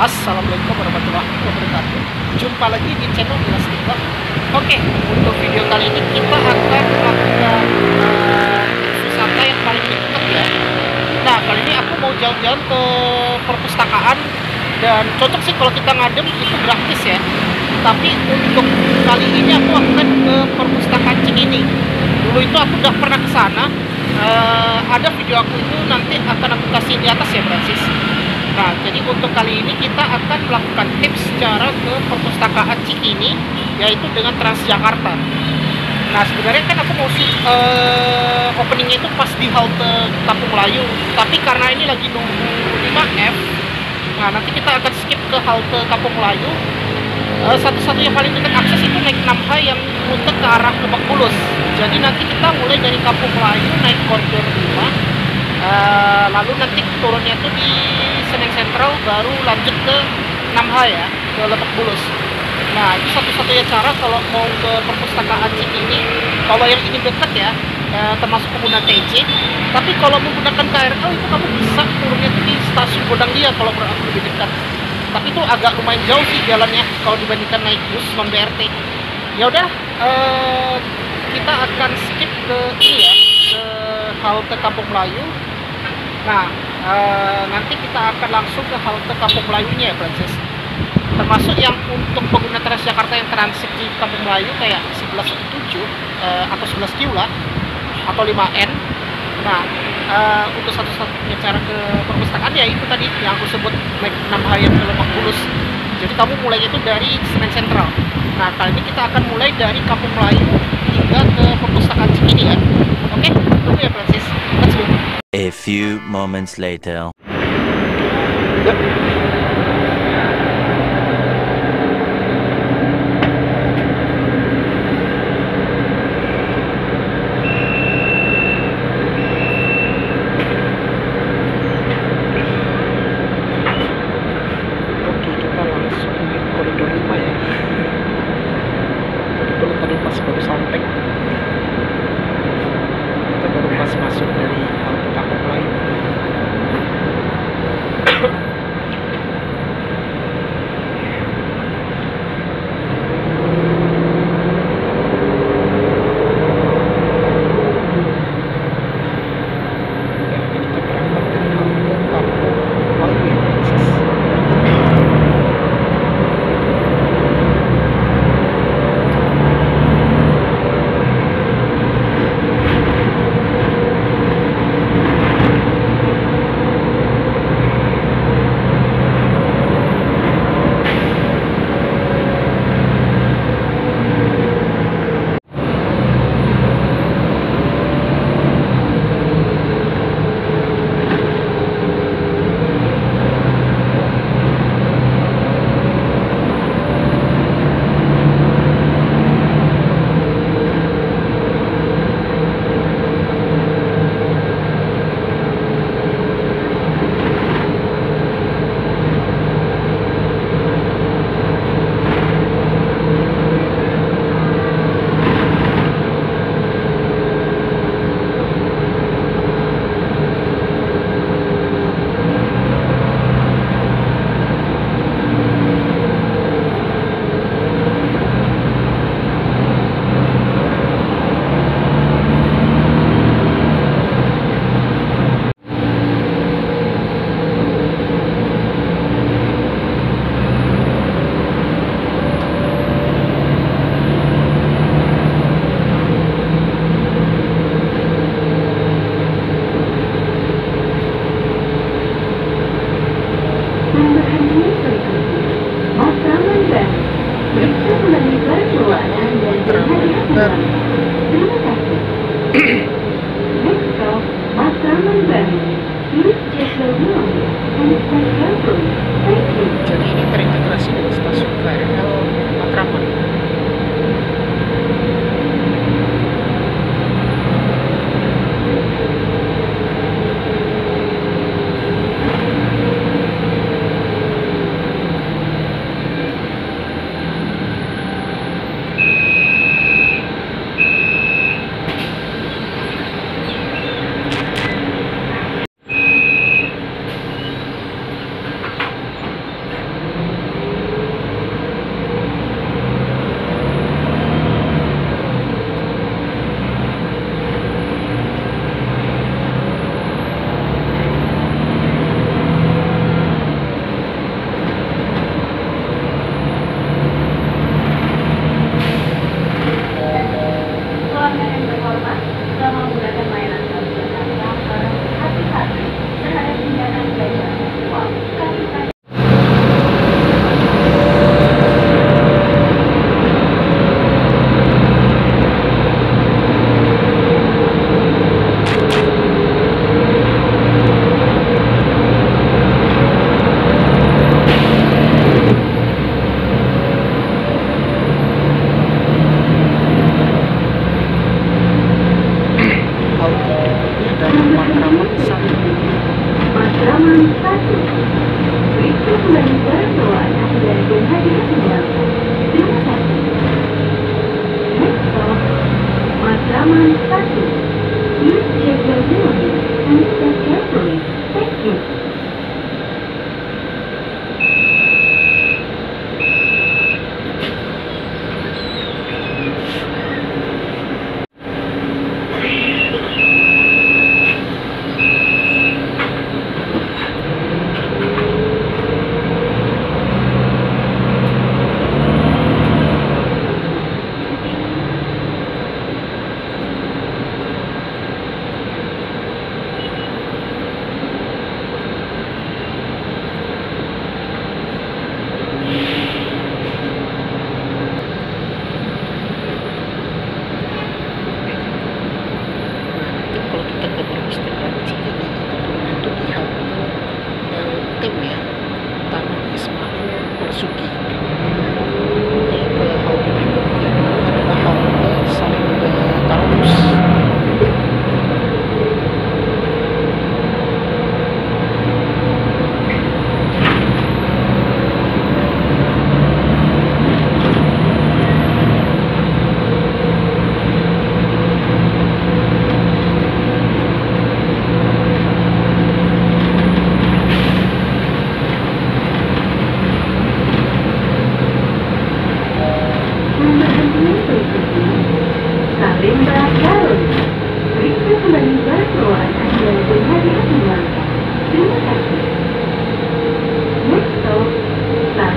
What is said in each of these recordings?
Assalamualaikum warahmatullahi wabarakatuh. Jumpa lagi di channel Jelas TikTok. Oke, untuk video kali ini kita akan melakukan wisata yang paling dekat ya. Nah, kali ini aku mau jalan-jalan ke perpustakaan, dan cocok sih kalau kita ngadem itu gratis ya. Tapi untuk kali ini aku akan ke perpustakaan Cikini. Dulu itu aku udah pernah ke sana. Ada video aku itu nanti akan aku kasih di atas ya, Francis. Nah, jadi untuk kali ini kita akan melakukan tips cara ke perpustakaan Cikini, yaitu dengan Transjakarta. Nah, sebenarnya kan aku mau openingnya itu pas di halte Kampung Melayu, tapi karena ini lagi nunggu 5F, nah nanti kita akan skip ke halte Kampung Melayu. Satu-satu yang paling dekat akses itu naik 6H yang rute ke arah Lebak Bulus. Jadi nanti kita mulai dari Kampung Melayu naik koridor 5, lalu nanti turunnya tuh di Senen Sentral, baru lanjut ke 6H ya, ke Lebak Bulus. Nah, itu satu-satunya cara kalau mau ke perpustakaan Cikini. Kalau yang ini dekat ya, termasuk pengguna TJ. Tapi kalau menggunakan KRL itu kamu bisa turunnya tuh di stasiun Gondangdia kalau menurut aku lebih dekat. Tapi itu agak lumayan jauh sih jalannya kalau dibandingkan naik bus non BRT. Ya udah, kita akan skip ke ini ya, ke halte Kampung Melayu. Nah, nanti kita akan langsung ke halte Kampung Melayunya ya, Francis. Termasuk yang untuk pengguna Transjakarta yang transit di Kampung Melayu kayak 11.7 atau 11Q lah, atau 5N. Nah, untuk satu-satunya cara ke perpustakaan ya itu tadi yang aku sebut, naik 6H yang ke Lebak Bulus. Jadi kamu mulainya itu dari Senen Sentral. Nah, kali ini kita akan mulai dari Kampung Melayu hingga ke perpustakaan Cikini ya. Oke, tunggu ya, Francis. Let's go. A few moments later. Oke, kita langsung ke koridor 5 ya. Kebetulan tadi pas baru sampai, kita baru pas masuk dari halte Kampung Melayu. Kita berangkat dari halte Kampung Melayu ya, Francis. Jadi ini terintegrasi dengan stasiun KRL Matraman.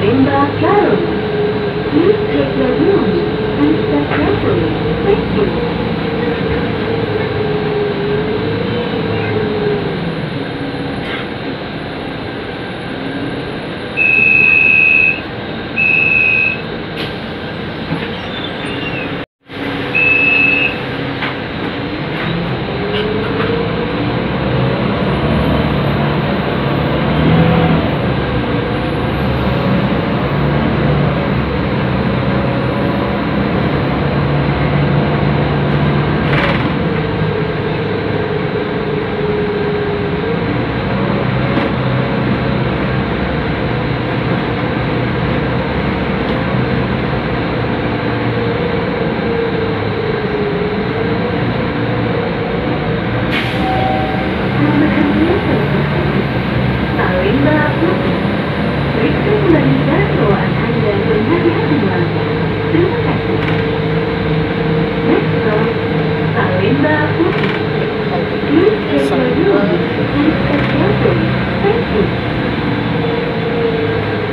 Salimba Gallery. Please take your rooms and step carefully. Thank you. Salimba Putih. Periksa kembali barang bawaan Anda dan hati-hati melangkah. Terima kasih. Next stop, Salimba Putih. Please take your room and step carefully. Thank you.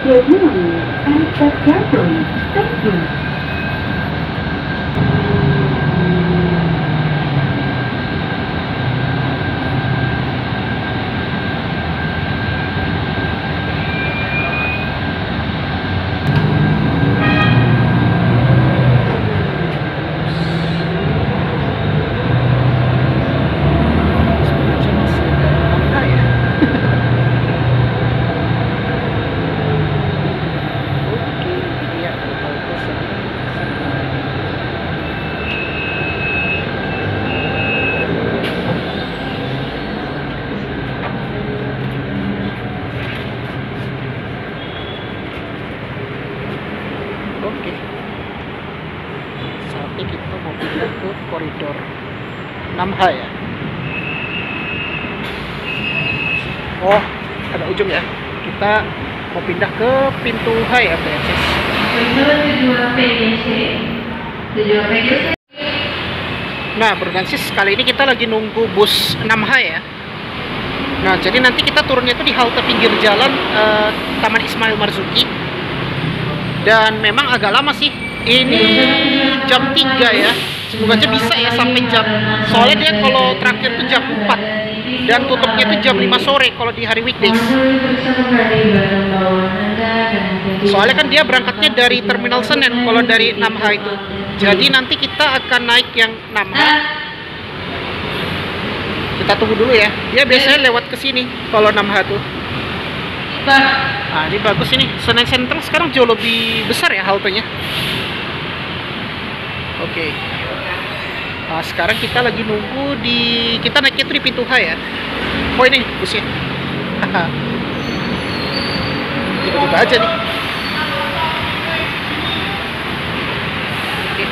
Your room and step carefully. Thank you. Oke, saatnya kita mau pindah ke koridor 6H ya. Oh, ada ujung ya. Kita mau pindah ke pintu H ya, PSS. tujuan PGC. Tujuan PGC. Nah, Bro dan Sis, kali ini kita lagi nunggu bus 6H ya. Nah, jadi nanti kita turunnya itu di halte pinggir jalan Taman Ismail Marzuki. Dan memang agak lama sih. Ini jam 3 ya. Semoga aja bisa ya sampai jam. Soalnya dia kalau terakhir itu jam 4 dan tutupnya itu jam 5 sore kalau di hari weekdays. Soalnya kan dia berangkatnya dari Terminal Senen kalau dari 6H itu. Jadi nanti kita akan naik yang 6H. Kita tunggu dulu ya. Dia biasanya lewat ke sini kalau 6H tuh. Nah, ini bagus ini. Senen Central sekarang jauh lebih besar ya haltenya. Oke. Nah, sekarang kita lagi nunggu kita naiknya itu di pintu H ya. Oh, ini busnya. Tiba-tiba aja nih. Oke.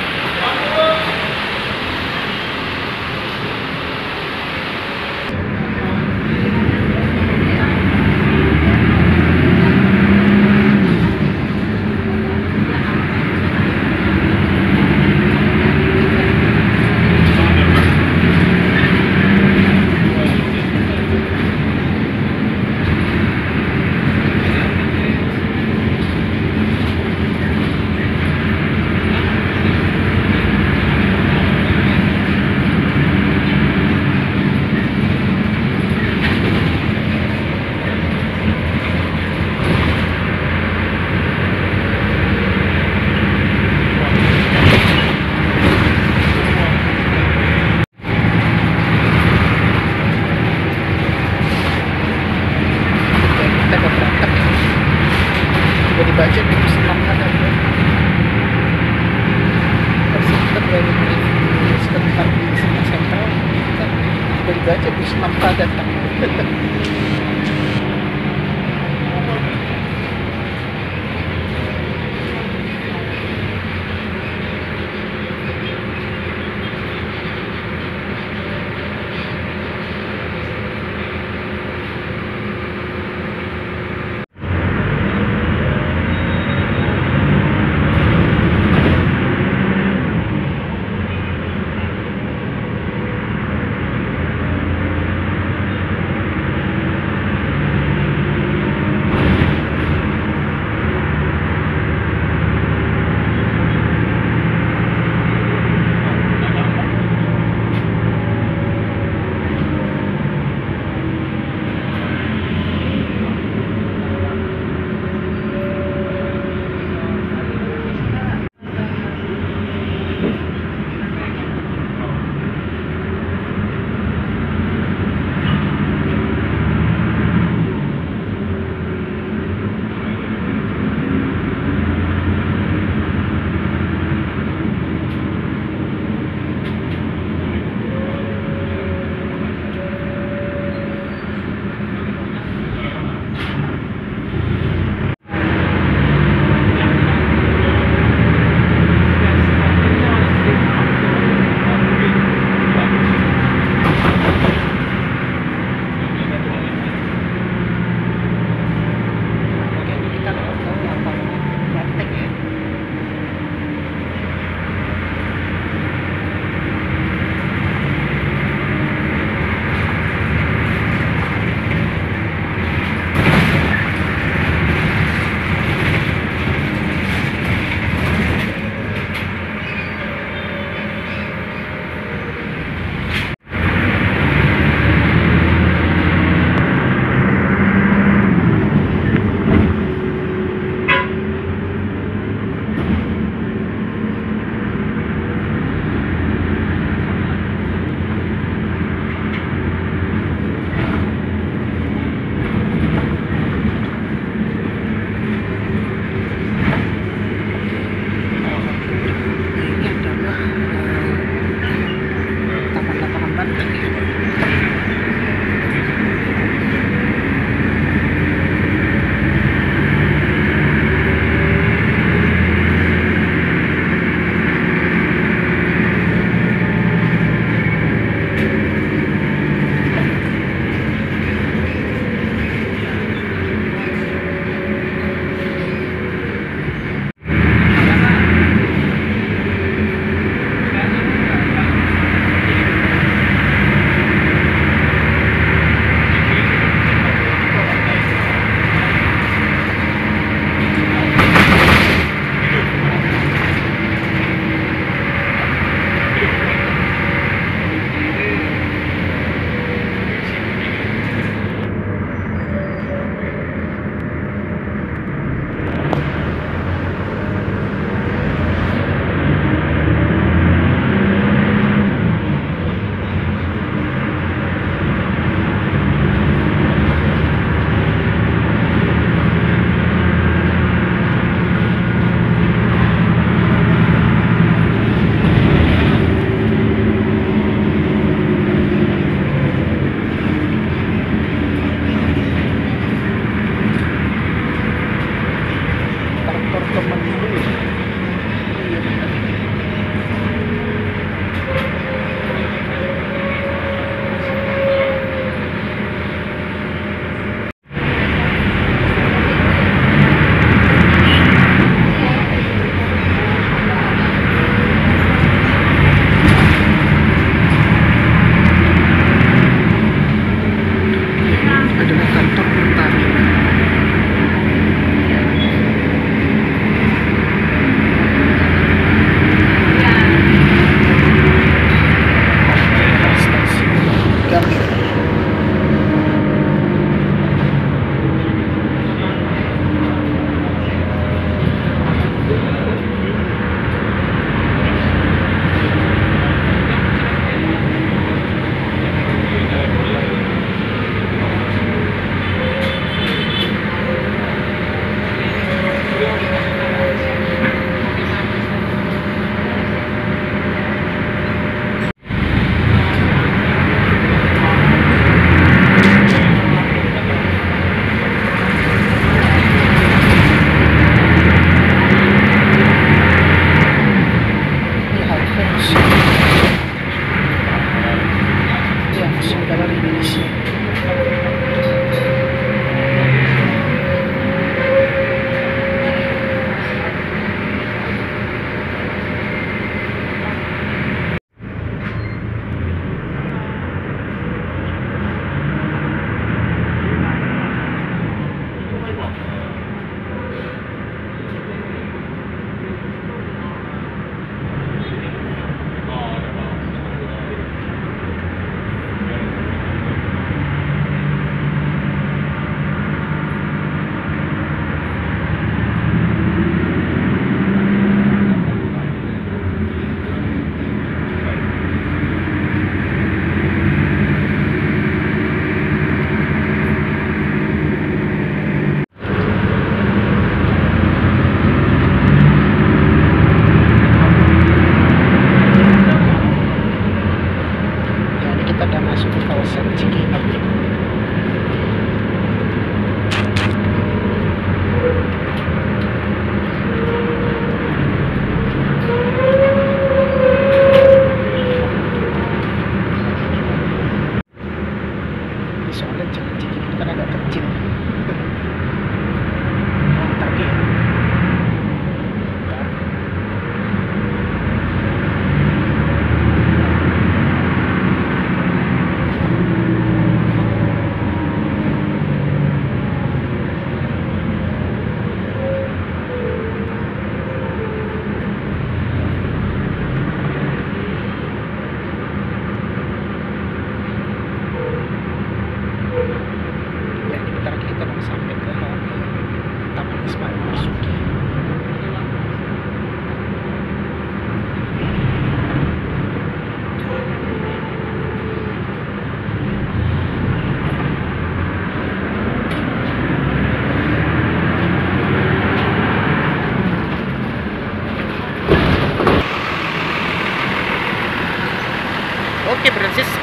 Tiba-tiba aja di bus 6H kan. Terus kita berada di sekitar di Senen Sentral. Tiba-tiba aja bus 6H datang.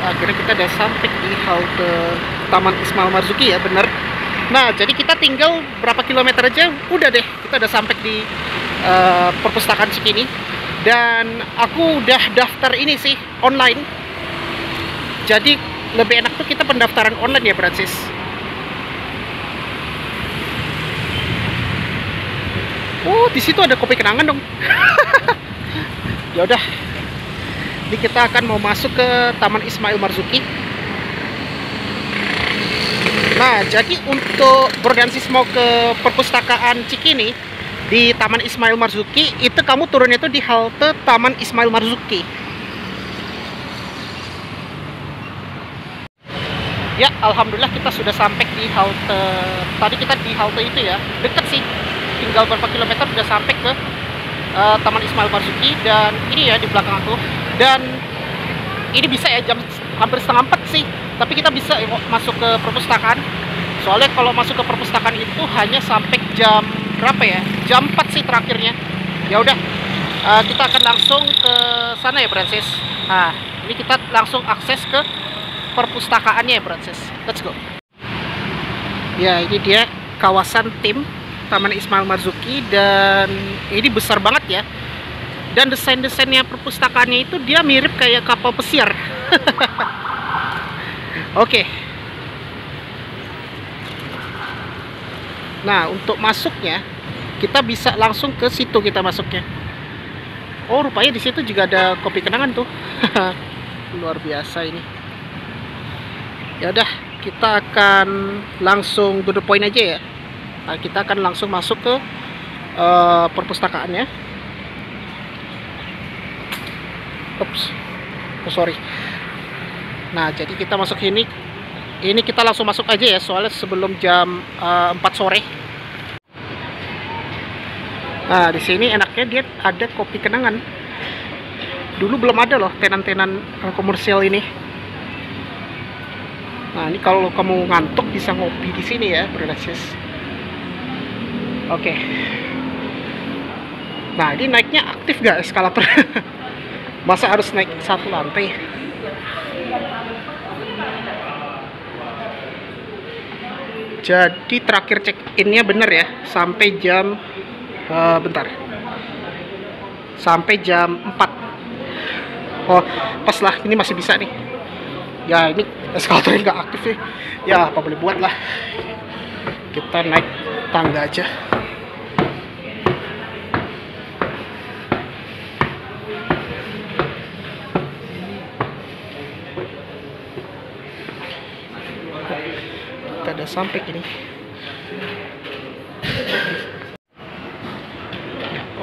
akhirnya kita udah sampai di halte Taman Ismail Marzuki ya, bener. Nah, jadi kita tinggal berapa kilometer aja, udah deh, kita udah sampai di perpustakaan Cikini. Dan aku udah daftar ini sih, online. Jadi lebih enak tuh kita pendaftaran online ya, Francis. Oh, di situ ada kopi kenangan dong. Ya udah. Ini kita akan mau masuk ke Taman Ismail Marzuki. Nah, jadi untuk Bordansis mau ke perpustakaan Cikini di Taman Ismail Marzuki, itu kamu turunnya itu di halte Taman Ismail Marzuki. Ya, alhamdulillah kita sudah sampai di halte. Tadi kita di halte itu ya, deket sih. Tinggal berapa kilometer udah sampai ke Taman Ismail Marzuki. Dan ini ya di belakang aku. Dan ini bisa ya jam hampir setengah 4 sih. Tapi kita bisa masuk ke perpustakaan. Soalnya kalau masuk ke perpustakaan itu hanya sampai jam berapa ya? Jam 4 sih terakhirnya. Ya udah, kita akan langsung ke sana ya, Francis. Nah, ini kita langsung akses ke perpustakaannya ya, Francis. Let's go. Ya, ini dia kawasan tim Taman Ismail Marzuki, dan ini besar banget ya. Dan desain-desainnya perpustakaannya itu dia mirip kayak kapal pesiar. Oke. Nah, untuk masuknya kita bisa langsung ke situ kita masuknya. Oh, rupanya di situ juga ada kopi kenangan tuh. Luar biasa ini. Ya udah, kita akan langsung to the point aja ya. Nah, kita akan langsung masuk ke perpustakaannya. Oops. Oh, sorry. Nah, jadi kita masuk ini. Ini kita langsung masuk aja ya, soalnya sebelum jam 4 sore. Nah, di sini enaknya dia ada kopi kenangan. Dulu belum ada loh tenan-tenan komersial ini. Nah, ini kalau kamu ngantuk bisa ngopi di sini ya, Bordansis. Oke. Nah, ini naiknya aktif gak eskalator? Masa harus naik satu lantai? Jadi terakhir check-innya bener ya, sampai jam bentar. Sampai jam 4. Oh, pas lah, ini masih bisa nih. Ya, ini eskalatornya nggak aktif nih. Ya, apa boleh buat lah. Kita naik tangga aja. Kita udah sampai ini.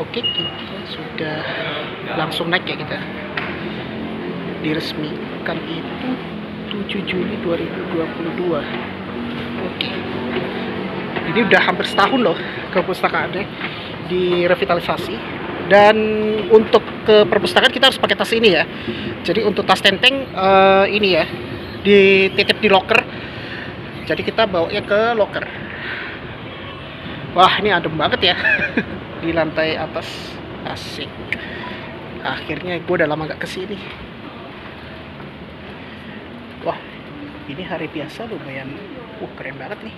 Oke, kita sudah langsung naik ya kita. Diresmikan itu 7 Juli 2022. Oke. Ini udah hampir setahun loh perpustakaannya direvitalisasi. Dan untuk ke perpustakaan kita harus pakai tas ini ya. Jadi untuk tas tenteng ini ya, dititip di locker. Jadi kita bawanya ke locker. Wah, ini adem banget ya. Di lantai atas, asik. Akhirnya gue udah lama gak kesini. Wah, ini hari biasa lumayan keren banget nih.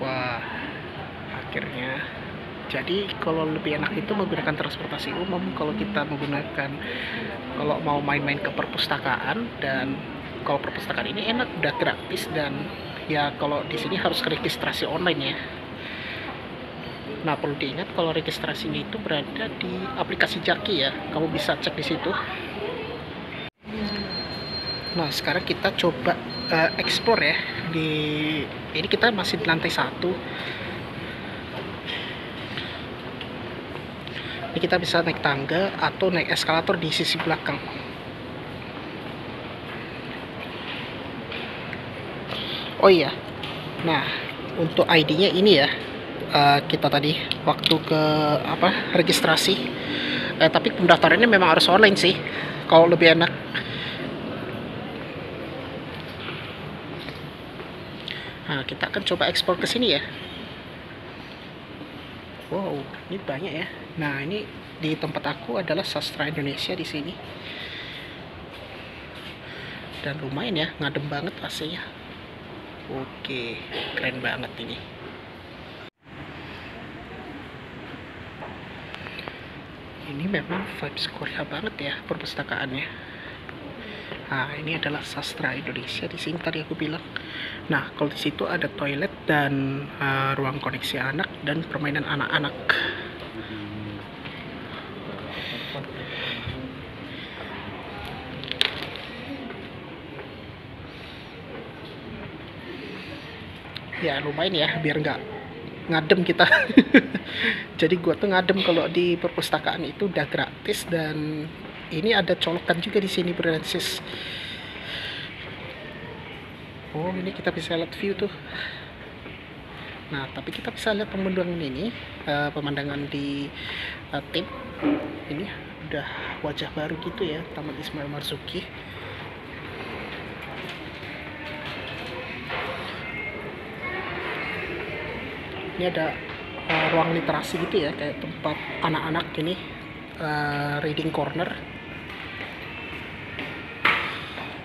Wah, akhirnya. Jadi kalau lebih enak itu menggunakan transportasi umum kalau kita menggunakan, kalau mau main-main ke perpustakaan. Dan kalau perpustakaan ini enak, udah gratis. Dan ya kalau di sini harus registrasi online ya. Nah, perlu diingat kalau registrasinya itu berada di aplikasi Jaki ya. Kamu bisa cek di situ. Nah, sekarang kita coba explore ya. Ini kita masih di lantai 1. Ini kita bisa naik tangga atau naik eskalator di sisi belakang. Oh iya. Nah, untuk ID-nya ini ya. Kita tadi waktu ke registrasi. Tapi pendaftarannya memang harus online sih. Kalau lebih enak. Nah, kita akan coba ekspor ke sini ya. Wow, ini banyak ya. Nah, ini di tempat aku adalah Sastra Indonesia di sini. Dan lumayan ya, ngadem banget AC-nya. Oke, keren banget ini. Ini memang vibes Korea banget ya perpustakaannya. Nah, ini adalah Sastra Indonesia di sini tadi aku bilang. Nah, kalau di situ ada toilet dan ruang koneksi anak dan permainan anak-anak. Ya lumayan ya, biar nggak ngadem kita. Jadi gua tuh ngadem kalau di perpustakaan itu udah gratis, dan ini ada colokan juga di sini, Francis. Oh, ini kita bisa lihat view tuh. Nah, tapi kita bisa lihat pemandangan ini, pemandangan di tim. Ini udah wajah baru gitu ya, Taman Ismail Marzuki. Ini ada ruang literasi gitu ya, kayak tempat anak-anak ini, reading corner.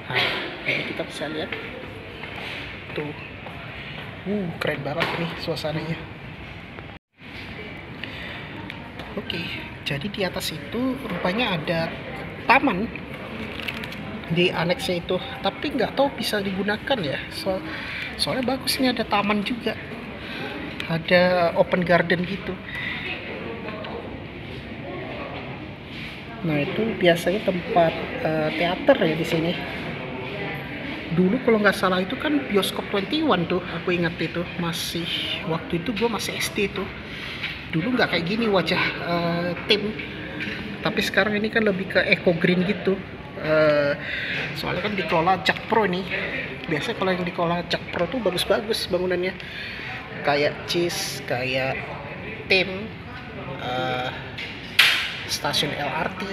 Nah, ini kita bisa lihat tuh, keren banget nih suasananya. Oke, jadi di atas itu rupanya ada taman di aneksnya itu, tapi nggak tahu bisa digunakan ya. Soalnya bagus, ini ada taman juga, ada open garden gitu. Nah, itu biasanya tempat teater ya di sini. Dulu kalau nggak salah itu kan bioskop 21 tuh, aku ingat itu. Masih waktu itu gue masih SD tuh. Dulu nggak kayak gini wajah tim, tapi sekarang ini kan lebih ke eco green gitu. Soalnya kan dikelola Jakpro ini. Biasanya kalau yang dikelola Jakpro tuh bagus-bagus bangunannya, kayak CIS, kayak tim, stasiun LRT.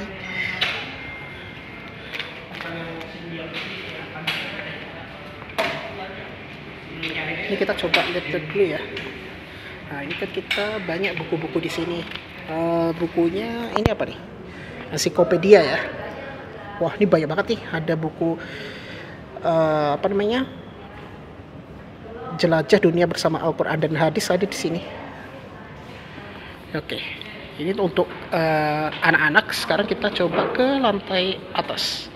Ini kita coba lihat dulu ya. Nah, ini kan kita banyak buku-buku di sini. Bukunya ini apa nih? Ensiklopedia ya. Wah, ini banyak banget nih. Ada buku apa namanya? Jelajah Dunia Bersama Al-Quran dan Hadis ada di sini. Oke, ini untuk anak-anak. Sekarang kita coba ke lantai atas.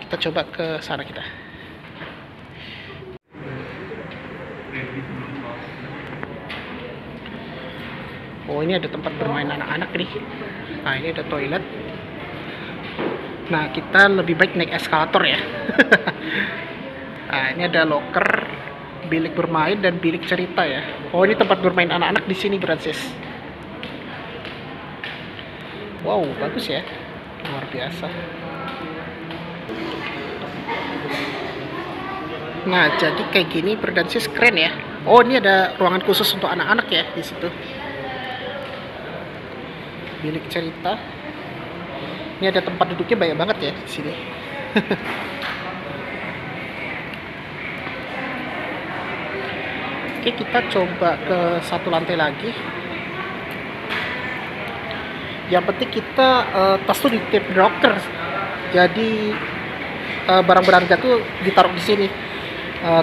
Kita coba ke sana kita. Oh, ini ada tempat bermain anak-anak nih. Nah, ini ada toilet. Nah, kita lebih baik naik eskalator ya. Nah, ini ada locker, bilik bermain, dan bilik cerita ya. Oh, ini tempat bermain anak-anak di sini, Francis. Wow, bagus ya. Luar biasa. Nah, jadi kayak gini, Francis, keren ya. Oh, ini ada ruangan khusus untuk anak-anak ya di situ. Bilik cerita. Ini ada tempat duduknya banyak banget ya di sini. Oke, kita coba ke satu lantai lagi. Yang penting kita tas tuh di tape locker. Jadi barang berharga tuh ditaruh di sini.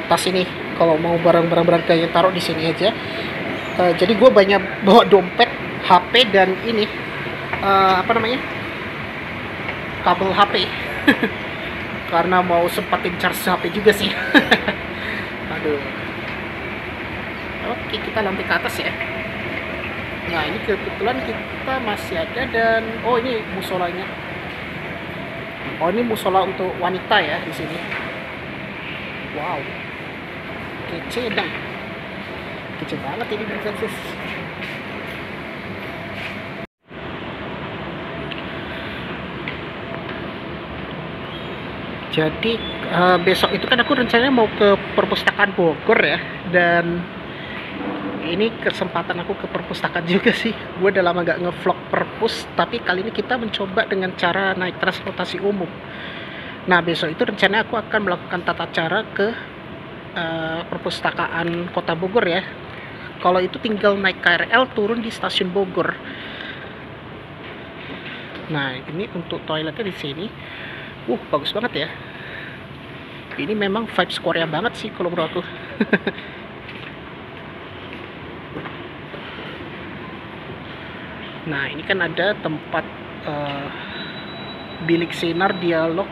Tas ini kalau mau barang-barang berharga yang taruh di sini aja. Jadi gue banyak bawa dompet, HP, dan ini apa namanya, kabel HP. Karena mau sempatin charge HP juga sih. Aduh. Oke, kita lantai ke atas ya. Nah, ini kebetulan kita masih ada, dan oh, ini musolanya. Oh, ini musola untuk wanita ya di sini. Wow, kece dong. Kece banget ini, Francis. Jadi besok itu kan aku rencananya mau ke perpustakaan Bogor ya, dan ini kesempatan aku ke perpustakaan juga sih. Gue udah lama gak ngevlog perpus, tapi kali ini kita mencoba dengan cara naik transportasi umum. Nah, besok itu rencananya aku akan melakukan tata cara ke perpustakaan Kota Bogor ya, Kalau itu tinggal naik KRL turun di stasiun Bogor. Nah, ini untuk toiletnya di sini. Bagus banget ya. Ini memang vibes Korea banget sih kalau menurut aku. Nah, ini kan ada tempat bilik sinar, dialog,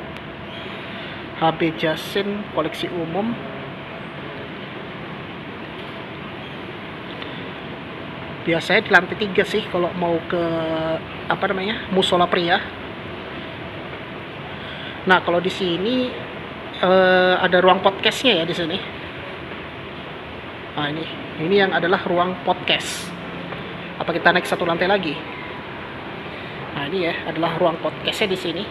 HB Jasin, koleksi umum. Biasanya di lantai 3 sih kalau mau ke musola pria. Nah, kalau di sini ada ruang podcastnya ya di sini. Nah, ini yang adalah ruang podcast. Apa kita naik satu lantai lagi? Nah, ini ya adalah ruang podcastnya di sini.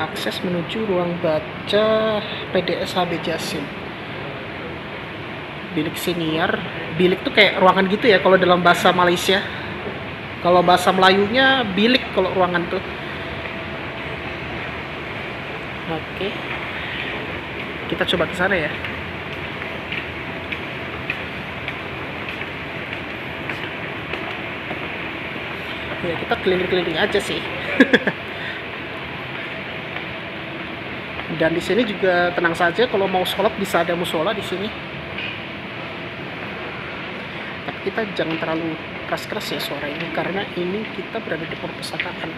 Akses menuju ruang baca PDS HB Jasin. Bilik siniar, bilik tuh kayak ruangan gitu ya kalau dalam bahasa Malaysia. Kalau bahasa Melayunya bilik kalau ruangan tuh. Oke. Kita coba ke sana ya. Ya, kita keliling-keliling aja sih. Dan di sini juga tenang saja, kalau mau sholat bisa ada musola di sini. Tapi kita jangan terlalu keras-keras ya suara ini, karena ini kita berada di perpustakaan.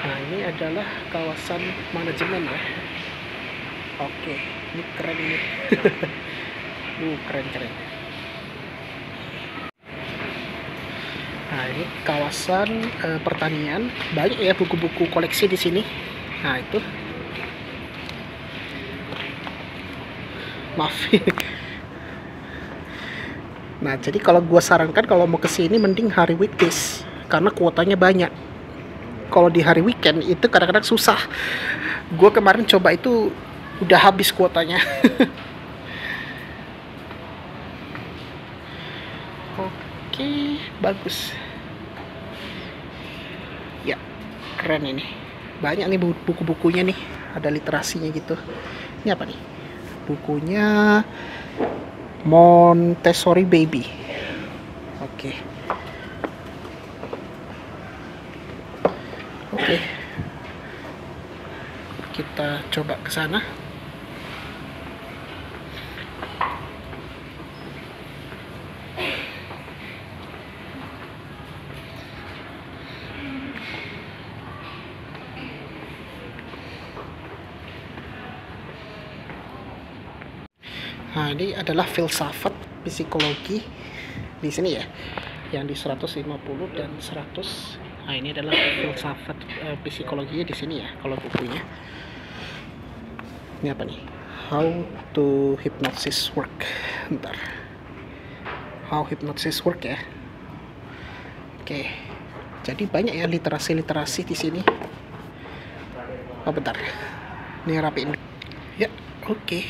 Nah, ini adalah kawasan manajemen ya. Oke, ini keren ini. Keren. Nah, ini kawasan pertanian. Banyak ya buku-buku koleksi di sini. Nah, itu. Maaf. Nah, jadi kalau gue sarankan kalau mau ke sini mending hari weekdays karena kuotanya banyak. Kalau di hari weekend itu kadang-kadang susah. Gue kemarin coba itu udah habis kuotanya. Oke, bagus. Ya, keren ini. Banyak nih buku-bukunya nih. Ada literasinya gitu. Ini apa nih? Bukunya Montessori Baby. Oke. Kita coba ke sana. Nah, ini adalah filsafat psikologi di sini ya, yang di 150 dan 100. Nah, ini adalah filsafat psikologinya di sini ya kalau bukunya. Ini apa nih? How to hypnosis work. Bentar. How hypnosis work ya. Oke. Jadi banyak ya literasi di sini. Oh, bentar. Ini rapiin. Ya, oke.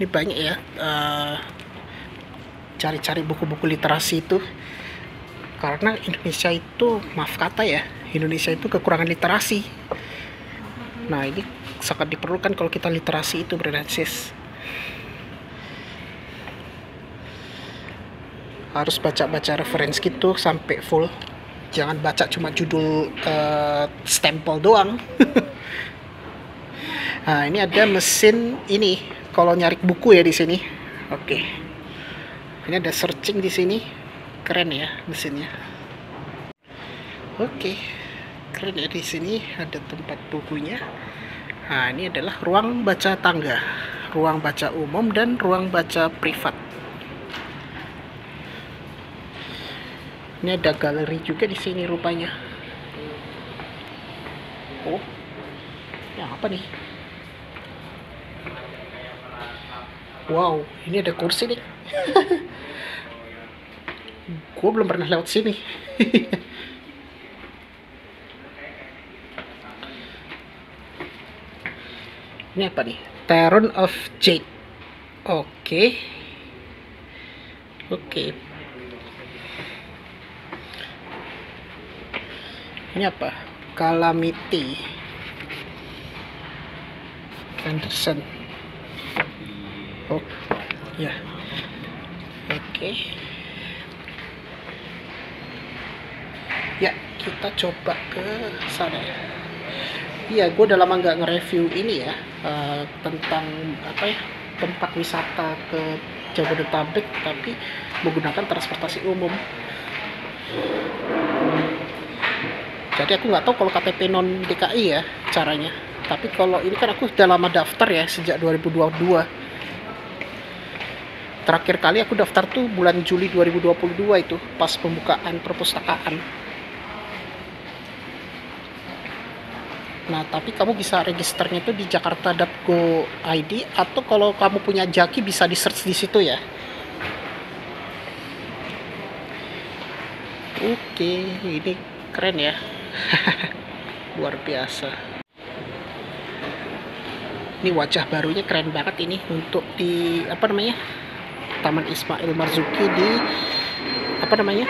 Ini banyak ya, cari-cari buku-buku literasi itu, karena Indonesia itu, maaf kata ya, Indonesia itu kekurangan literasi. Nah, ini sangat diperlukan kalau kita literasi itu berbasis. Harus baca-baca referensi gitu sampai full, jangan baca cuma judul stempel doang. Nah, ini ada mesin ini. Kalau nyari buku ya di sini. Oke. Ini ada searching di sini. Keren ya mesinnya. Oke. Keren ya di sini ada tempat bukunya. Nah, ini adalah ruang baca tangga, ruang baca umum dan ruang baca privat. Ini ada galeri juga di sini rupanya. Oh. Ya, apa nih? Wow, ini ada kursi nih. Gue belum pernah lewat sini. Ini apa nih? Throne of Jade. Oke. Ini apa? Calamity. Anderson. Oh, ya. Oke. Ya, kita coba ke sana ya. Iya, gue udah lama nggak nge-review ini ya, tentang apa ya, tempat wisata ke Jabodetabek, tapi menggunakan transportasi umum. Jadi aku nggak tahu kalau KTP non DKI ya caranya. Tapi kalau ini kan aku udah lama daftar ya, sejak 2022. Terakhir kali aku daftar tuh bulan Juli 2022 itu, pas pembukaan perpustakaan. Nah, tapi kamu bisa registernya tuh di jakarta.go.id, atau kalau kamu punya Jaki bisa di search di situ ya. Oke, ini keren ya. Luar biasa. Ini wajah barunya keren banget ini, untuk di apa namanya, Taman Ismail Marzuki di apa namanya,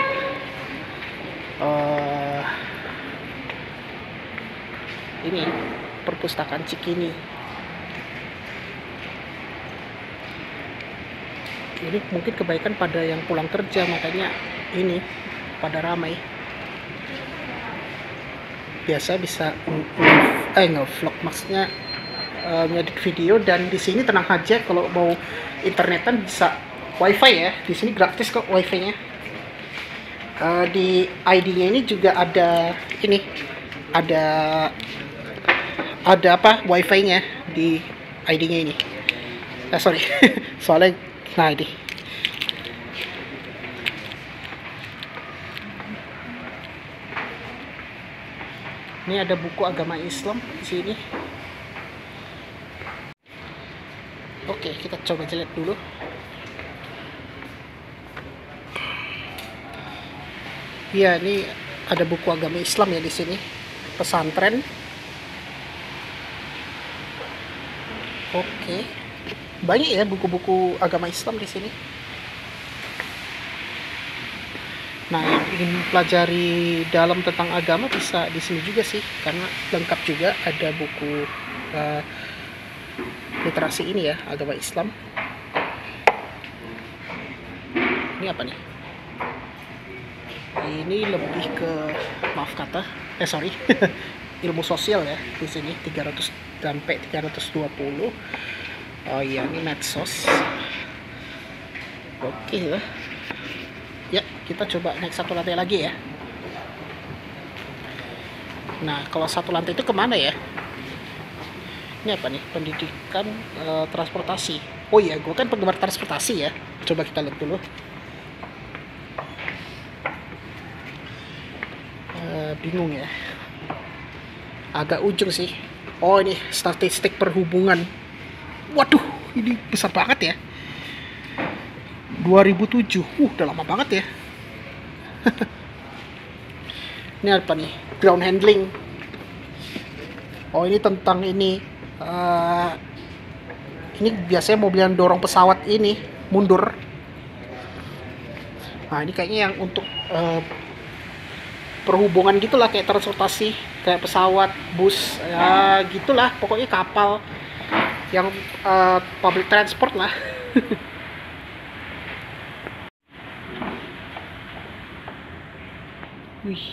ini perpustakaan Cikini. Ini mungkin kebaikan pada yang pulang kerja, makanya ini pada ramai. Biasa bisa nge-vlog, maksudnya ngedit video. Dan di sini tenang aja, kalau mau internetan bisa wifi ya. Di sini gratis kok wifi-nya. Di ID-nya ini juga ada ini, ada apa, wifi-nya di ID-nya ini. Sorry, soalnya nah ini ada buku agama Islam di sini. Oke, kita coba lihat dulu. Ya, ini ada buku agama Islam ya di sini. Pesantren. Oke. Banyak ya buku-buku agama Islam di sini. Nah, yang ingin pelajari dalam tentang agama bisa di sini juga sih, karena lengkap juga, ada buku literasi ini ya, agama Islam. Ini apa nih? Ini lebih ke, maaf kata, sorry, ilmu sosial ya di sini, 300 sampai 320. Oh iya, ini medsos. Oke lah. Ya, kita coba naik satu lantai lagi ya. Nah, kalau satu lantai itu kemana ya? Ini apa nih? Pendidikan, transportasi. Oh iya, gue kan penggemar transportasi ya. Coba kita lihat dulu. Bingung ya. Agak ujung sih. Oh, ini statistik perhubungan. Waduh, ini besar banget ya. 2007. Udah lama banget ya. Ini apa nih? Ground handling. Oh, ini tentang ini. Ini biasanya mobil yang dorong pesawat ini mundur. Nah, ini kayaknya yang untuk perhubungan gitulah, kayak transportasi, kayak pesawat, bus, ya gitulah. Pokoknya kapal yang public transport lah. Wih,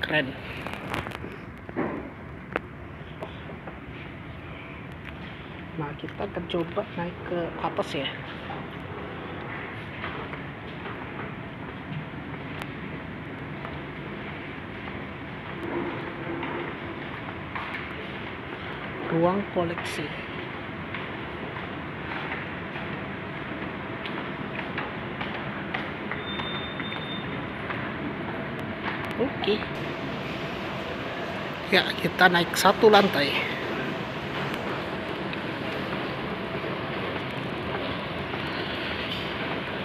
keren. Nah, kita akan coba naik ke atas ya. Ruang koleksi. Oke. Ya, kita naik satu lantai.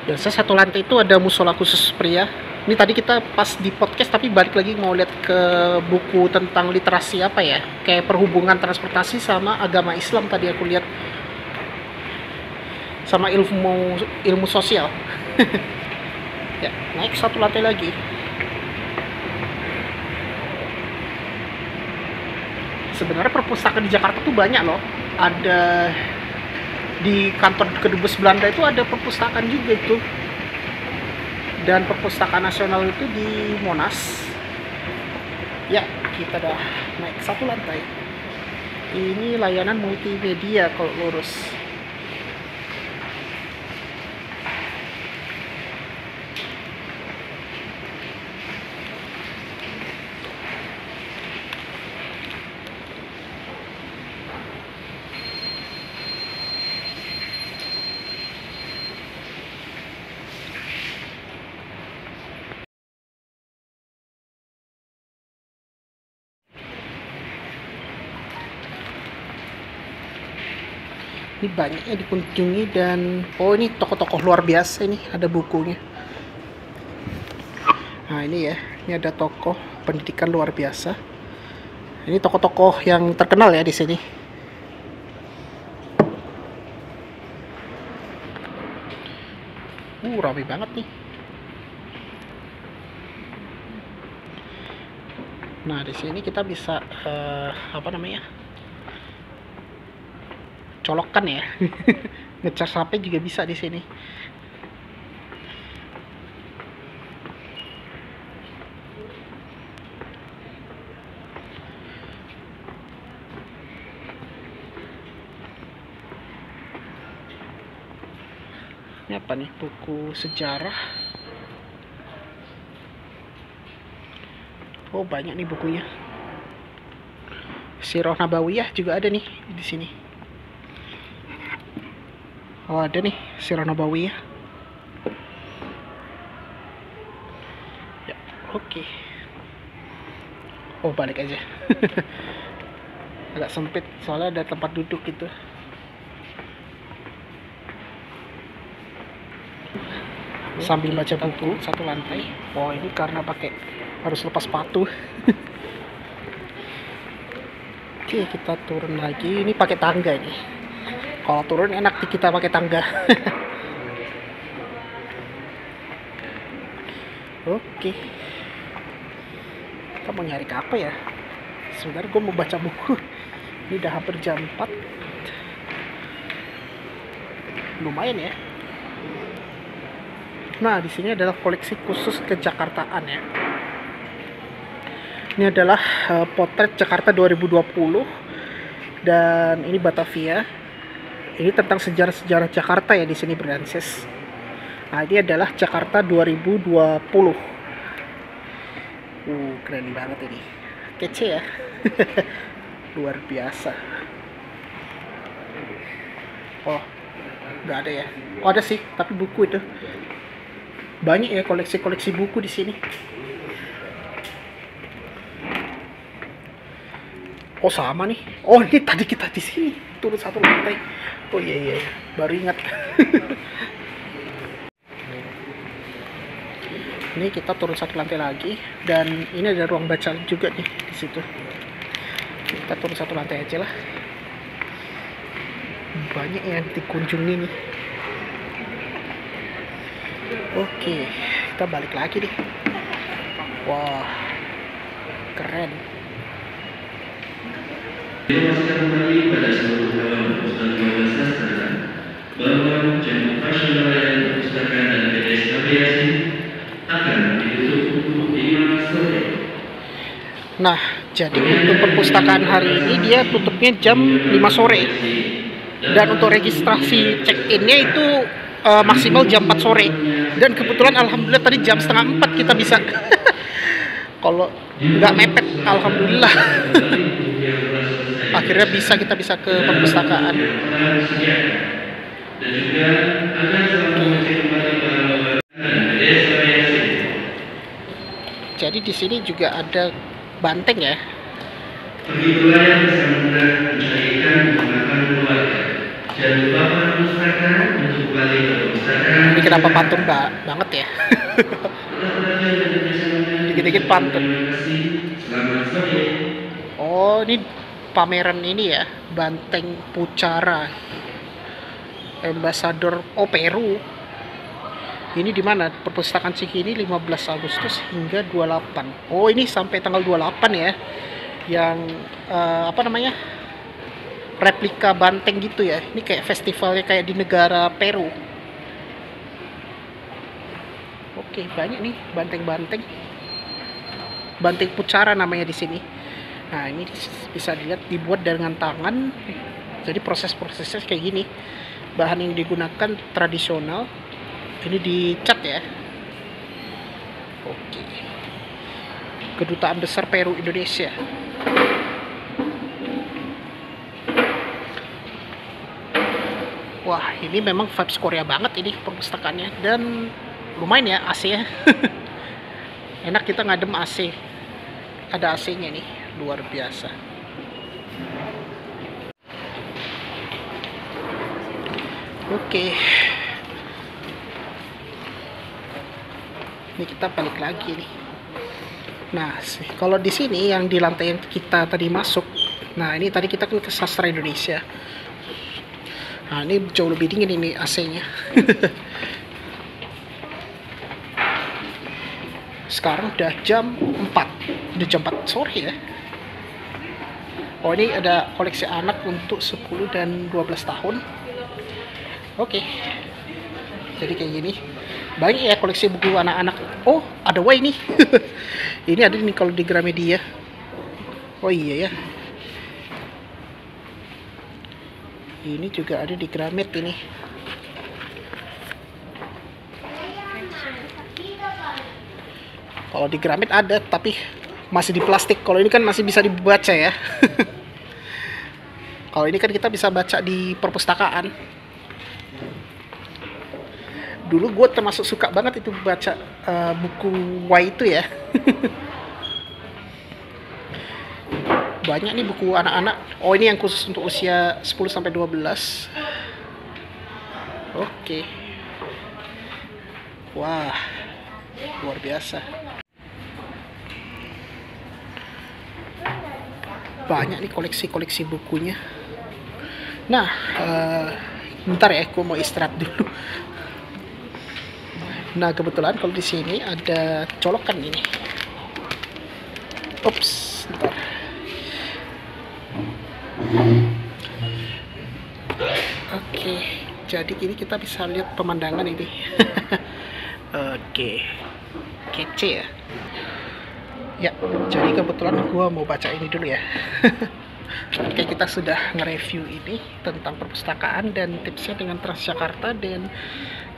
Biasa satu lantai itu ada musola khusus pria. Ini tadi kita pas di podcast, tapi balik lagi mau lihat ke buku tentang literasi apa ya, kayak perhubungan, transportasi, sama agama Islam tadi aku lihat, sama ilmu sosial. Ya, naik satu lantai lagi. Sebenarnya perpustakaan di Jakarta tuh banyak loh. ada di kantor kedubes Belanda itu ada perpustakaan juga itu, dan perpustakaan nasional itu di Monas. Ya, kita dah naik 1 lantai. Ini layanan multimedia kalau lurus. Ini banyaknya dikunjungi, dan oh, ini tokoh-tokoh luar biasa, ini ada bukunya. Nah, ini ya, ini ada tokoh pendidikan luar biasa. Ini tokoh-tokoh yang terkenal ya di sini. Ramai banget nih. Nah, di sini kita bisa apa namanya? Colokan ya. Ngecas HP juga bisa di sini. Ini apa nih? Buku sejarah. Oh, banyak nih bukunya. Sirah Nabawiyah juga ada nih di sini. Oh, ada nih Sirah Nabawiyah. Ya, oke. Oh, balik aja. Agak sempit soalnya ada tempat duduk gitu. Sambil baca buku 1 lantai. Oh, ini karena harus lepas sepatu. Oke, kita turun lagi. Ini pakai tangga nih. Kalau turun enak kita pakai tangga. Oke. Kita mau nyari ke apa ya? Sebentar, gue mau baca buku. Ini udah hampir jam 4. Lumayan ya. Nah, di sini adalah koleksi khusus kejakartaan ya. Ini adalah potret Jakarta 2020, dan ini Batavia. Ini tentang sejarah-sejarah Jakarta ya di sini berdanses. Nah, ini adalah Jakarta 2020. Keren banget ini. Kece ya. Luar biasa. Oh, nggak ada ya? Oh, ada sih, tapi buku itu. Banyak ya koleksi-koleksi buku di sini. Oh, sama nih. Oh, ini tadi kita di sini. Turun 1 lantai. Oh iya, baru ingat. Ini kita turun 1 lantai lagi, dan ini ada ruang baca juga nih di situ. Kita turun 1 lantai aja lah. Banyak yang dikunjungi nih. Oke, kita balik lagi nih. Wah, keren. Dewaskan kembali pada seluruh kawan perpustakaan sastra bahwa jam operasional layanan perpustakaan dan PTS Aviasi akan ditutup pukul 5 sore. Nah, jadi untuk perpustakaan hari ini dia tutupnya jam 5 sore. Dan untuk registrasi check-in-nya itu maksimal jam 4 sore. Dan kebetulan alhamdulillah tadi jam setengah 4 kita bisa. Kalau nggak mepet, alhamdulillah. Akhirnya kita bisa ke perpustakaan. Jadi di sini juga ada banteng ya. Begitulah yang bisa mudah mencari ikan menggunakan keluarga. Jangan lupa perpustakaan untuk balik ke perpustakaan. Ini kenapa pantun banget ya? Dikit-dikit pantun. Selamat sore. Oh, ini pameran ini ya, banteng Pucara, Ambassador Peru. Ini di mana? Perpustakaan Cikini 15 Agustus hingga 28. Oh, ini sampai tanggal 28 ya. Yang apa namanya? replika banteng gitu ya. Ini kayak festivalnya kayak di negara Peru. Oke, banyak nih banteng-banteng. Banteng pucara namanya di sini. Nah, ini bisa dilihat dibuat dengan tangan. Jadi proses-prosesnya kayak gini. Bahan yang digunakan tradisional. Ini dicat ya. Oke. Kedutaan Besar Peru Indonesia. Wah, ini memang vibes Korea banget ini perpustakaannya, dan lumayan ya AC-nya. Enak kita ngadem AC. Ada AC-nya nih, luar biasa. Oke. Ini kita balik lagi nih. Nah, kalau di sini yang di lantai yang kita tadi masuk, nah ini tadi kita kan ke Sastra Indonesia. Nah, ini jauh lebih dingin ini AC-nya. Sekarang udah jam 4. Udah jam 4 sore ya. Oh, ini ada koleksi anak untuk 10 dan 12 tahun. Oke. Jadi kayak gini. Banyak ya koleksi buku anak-anak. Oh, ada Y nih. Ini ada nih kalau di Gramedia. Oh iya ya. Ini juga ada di Gramet ini. Kalau di Gramet ada, tapi masih di plastik. Kalau ini kan masih bisa dibaca ya. Kalau ini kan kita bisa baca di perpustakaan. Dulu gue termasuk suka banget itu baca buku Y itu ya. Banyak nih buku anak-anak. Oh, ini yang khusus untuk usia 10-12. Oke. Wah, luar biasa. Banyak nih koleksi-koleksi bukunya. Nah, bentar ya, aku mau istirahat dulu. Nah, kebetulan kalau di sini ada colokan ini. Ups, bentar. Oke, jadi ini kita bisa lihat pemandangan ini. Oke, kece ya. Ya, jadi kebetulan gua mau baca ini dulu ya. Oke, kita sudah nge-review ini tentang perpustakaan dan tipsnya dengan Transjakarta, dan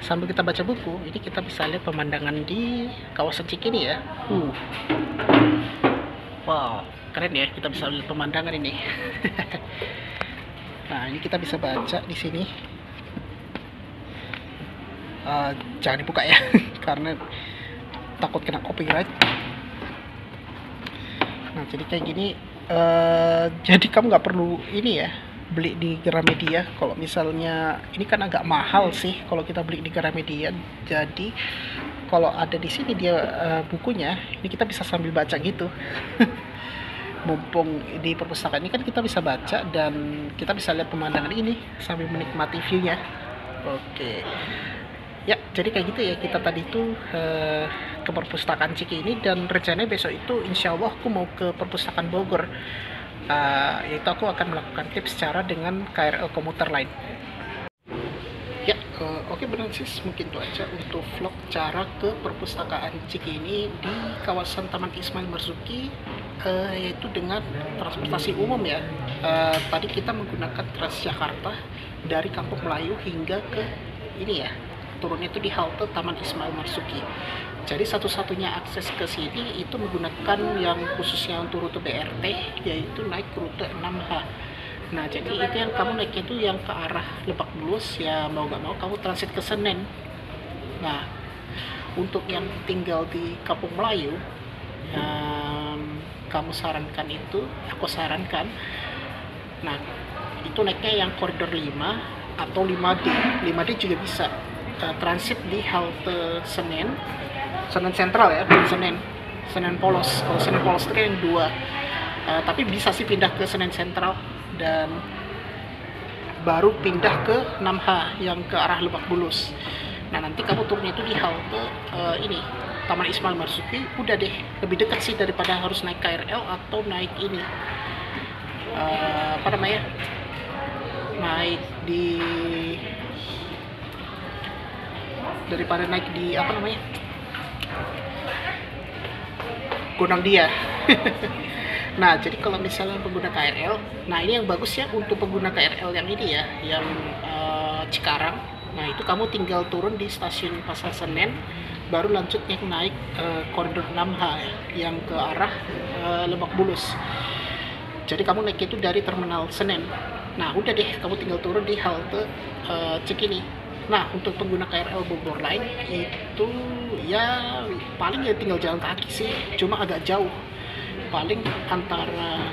sambil kita baca buku, ini kita bisa lihat pemandangan di kawasan Cikini ya. Wow, keren ya, kita bisa lihat pemandangan ini. Nah, ini kita bisa baca di sini. Jangan dibuka ya, karena takut kena copyright. Nah, jadi kayak gini. Jadi kamu nggak perlu ini ya, beli di Gramedia. Kalau misalnya ini kan agak mahal sih kalau kita beli di Gramedia. Jadi kalau ada di sini dia bukunya, ini kita bisa sambil baca gitu. Mumpung di perpustakaan ini kan kita bisa baca dan kita bisa lihat pemandangan ini sambil menikmati view-nya. Oke. Ya, jadi kayak gitu ya, kita tadi itu ke perpustakaan Cikini, dan rencananya besok itu insya Allah aku mau ke perpustakaan Bogor. Yaitu aku akan melakukan tips cara dengan KRL komuter lain. Ya, oke benar sih, mungkin itu aja untuk vlog cara ke perpustakaan Cikini di kawasan Taman Ismail Marzuki, yaitu dengan transportasi umum ya. Tadi kita menggunakan Transjakarta dari Kampung Melayu hingga ke ini ya, turunnya itu di halte Taman Ismail Marzuki. Jadi satu-satunya akses ke sini itu menggunakan yang khususnya untuk rute BRT, yaitu naik rute 6H. Nah, jadi itu yang kamu naiknya itu yang ke arah Lebak Bulus, ya mau nggak mau kamu transit ke Senen. Nah, untuk yang tinggal di Kampung Melayu, aku sarankan, nah itu naiknya yang koridor 5 atau 5D. 5D juga bisa transit di halte Senen Sentral ya, Senen Polos. Kalau Senen Polos itu kan yang 2, tapi bisa sih pindah ke Senen Sentral dan baru pindah ke 6H yang ke arah Lebak Bulus. Nah, nanti kamu turunnya itu di halte ini Taman Ismail Marzuki. Udah deh, lebih dekat sih daripada harus naik KRL atau naik ini naik di apa namanya, Gondang Dia. Nah, jadi kalau misalnya pengguna KRL, nah ini yang bagus ya untuk pengguna KRL yang ini ya, yang Cikarang. Nah, itu kamu tinggal turun di stasiun Pasar Senen, baru lanjut yang naik koridor 6H ya, yang ke arah Lebak Bulus. Jadi kamu naik itu dari Terminal Senen. Nah, udah deh, kamu tinggal turun di halte Cikini. Nah, untuk pengguna KRL Bogor Line itu ya paling ya tinggal jalan kaki sih, cuma agak jauh. Paling antara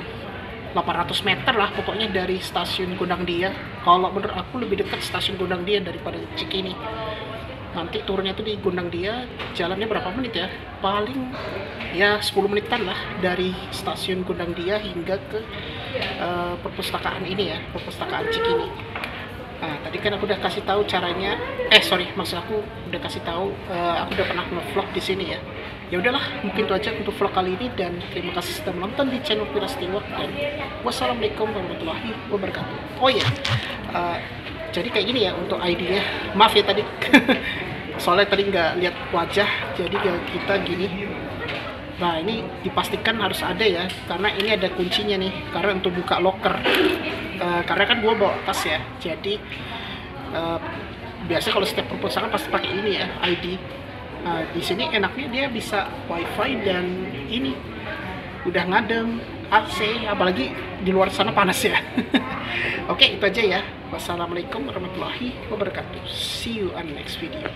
800 meter lah pokoknya dari stasiun Gondang Dia. Kalau menurut aku lebih dekat stasiun Gondang Dia daripada Cikini. Nanti turunnya itu di Gondang Dia, jalannya berapa menit ya? Paling ya 10 menitan lah dari stasiun Gondang Dia hingga ke perpustakaan ini ya, perpustakaan Cikini. Nah, tadi kan aku udah kasih tahu caranya. Maksud aku udah kasih tahu, aku udah pernah nge-vlog di sini ya. Ya udahlah, mungkin itu aja untuk vlog kali ini, dan terima kasih sudah menonton di channel Pirastiwa, dan wassalamualaikum warahmatullahi wabarakatuh. Oh ya, jadi kayak gini ya untuk ID-nya. Maaf ya tadi, soalnya tadi nggak lihat wajah, jadi kita gini. Nah, ini dipastikan harus ada ya, karena ini ada kuncinya nih, karena untuk buka locker. Karena kan gua bawa tas ya, jadi biasa kalau setiap perpustakaan pasti pakai ini ya, ID. Di sini enaknya dia bisa wifi dan ini udah ngadem, AC, apalagi di luar sana panas ya. Oke, itu aja ya. Wassalamualaikum warahmatullahi wabarakatuh. See you on next video.